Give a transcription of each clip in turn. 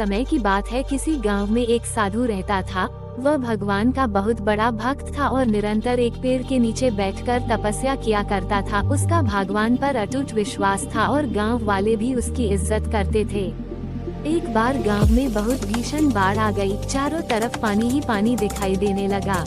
समय की बात है, किसी गांव में एक साधु रहता था। वह भगवान का बहुत बड़ा भक्त था और निरंतर एक पेड़ के नीचे बैठकर तपस्या किया करता था। उसका भगवान पर अटूट विश्वास था और गांव वाले भी उसकी इज्जत करते थे। एक बार गांव में बहुत भीषण बाढ़ आ गई। चारों तरफ पानी ही पानी दिखाई देने लगा।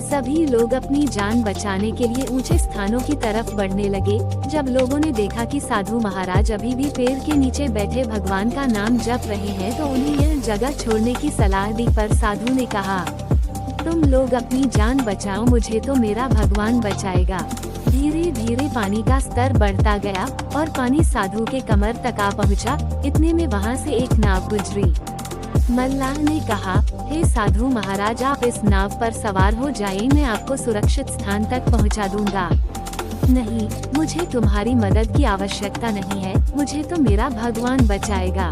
सभी लोग अपनी जान बचाने के लिए ऊंचे स्थानों की तरफ बढ़ने लगे। जब लोगों ने देखा कि साधु महाराज अभी भी पेड़ के नीचे बैठे भगवान का नाम जप रहे हैं, तो उन्हें यह जगह छोड़ने की सलाह दी। पर साधु ने कहा, तुम लोग अपनी जान बचाओ, मुझे तो मेरा भगवान बचाएगा। धीरे धीरे पानी का स्तर बढ़ता गया और पानी साधु के कमर तक आ पहुंचा। इतने में वहां से एक नाव गुजरी। मल्लाह ने कहा, हे साधु महाराज, आप इस नाव पर सवार हो जाएं, मैं आपको सुरक्षित स्थान तक पहुंचा दूंगा। नहीं, मुझे तुम्हारी मदद की आवश्यकता नहीं है, मुझे तो मेरा भगवान बचाएगा।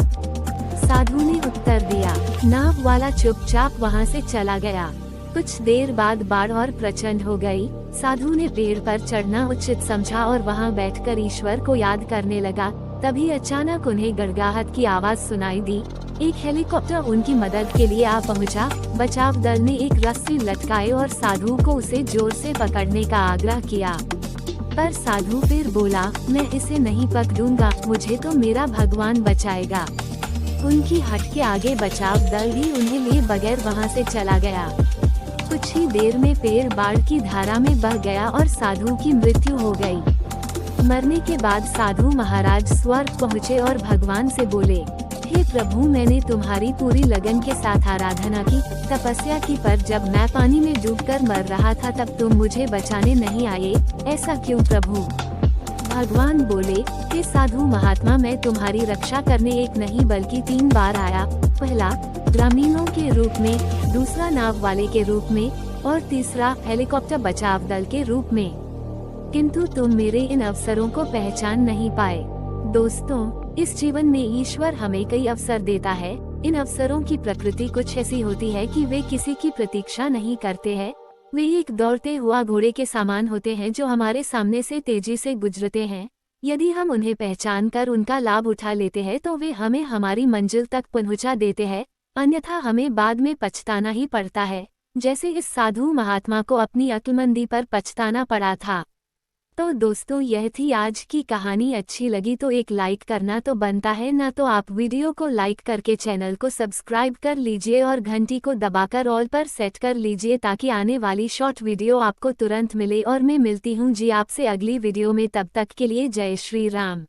साधु ने उत्तर दिया। नाव वाला चुपचाप वहां से चला गया। कुछ देर बाद बाढ़ और प्रचंड हो गई। साधु ने पेड़ पर चढ़ना उचित समझा और वहां बैठकर ईश्वर को याद करने लगा। तभी अचानक उन्हें गड़गड़ाहट की आवाज सुनाई दी। एक हेलीकॉप्टर उनकी मदद के लिए आ पहुंचा। बचाव दल ने एक रस्सी लटकाई और साधु को उसे जोर से पकड़ने का आग्रह किया। पर साधु फिर बोला, मैं इसे नहीं पकड़ूंगा, मुझे तो मेरा भगवान बचाएगा। उनकी हट के आगे बचाव दल भी उन्हें लिए बगैर वहां से चला गया। कुछ ही देर में पेड़ बाढ़ की धारा में बह गया और साधु की मृत्यु हो गई। मरने के बाद साधु महाराज स्वर्ग पहुँचे और भगवान से बोले, हे प्रभु, मैंने तुम्हारी पूरी लगन के साथ आराधना की, तपस्या की, पर जब मैं पानी में डूबकर मर रहा था तब तुम मुझे बचाने नहीं आए, ऐसा क्यों प्रभु? भगवान बोले, हे साधु महात्मा, मैं तुम्हारी रक्षा करने एक नहीं बल्कि 3 बार आया। पहला ग्रामीणों के रूप में, दूसरा नाव वाले के रूप में और तीसरा हेलीकॉप्टर बचाव दल के रूप में। किंतु तुम मेरे इन अवसरों को पहचान नहीं पाए। दोस्तों, इस जीवन में ईश्वर हमें कई अवसर देता है। इन अवसरों की प्रकृति कुछ ऐसी होती है कि वे किसी की प्रतीक्षा नहीं करते हैं। वे एक दौड़ते हुआ घोड़े के समान होते हैं जो हमारे सामने से तेजी से गुजरते हैं। यदि हम उन्हें पहचान कर उनका लाभ उठा लेते हैं तो वे हमें हमारी मंजिल तक पहुंचा देते हैं, अन्यथा हमें बाद में पछताना ही पड़ता है, जैसे इस साधु महात्मा को अपनी अक्लमंदी पर पछताना पड़ा था। तो दोस्तों, यह थी आज की कहानी। अच्छी लगी तो एक लाइक करना तो बनता है ना, तो आप वीडियो को लाइक करके चैनल को सब्सक्राइब कर लीजिए और घंटी को दबाकर ऑल पर सेट कर लीजिए ताकि आने वाली शॉर्ट वीडियो आपको तुरंत मिले। और मैं मिलती हूँ जी आपसे अगली वीडियो में, तब तक के लिए जय श्री राम।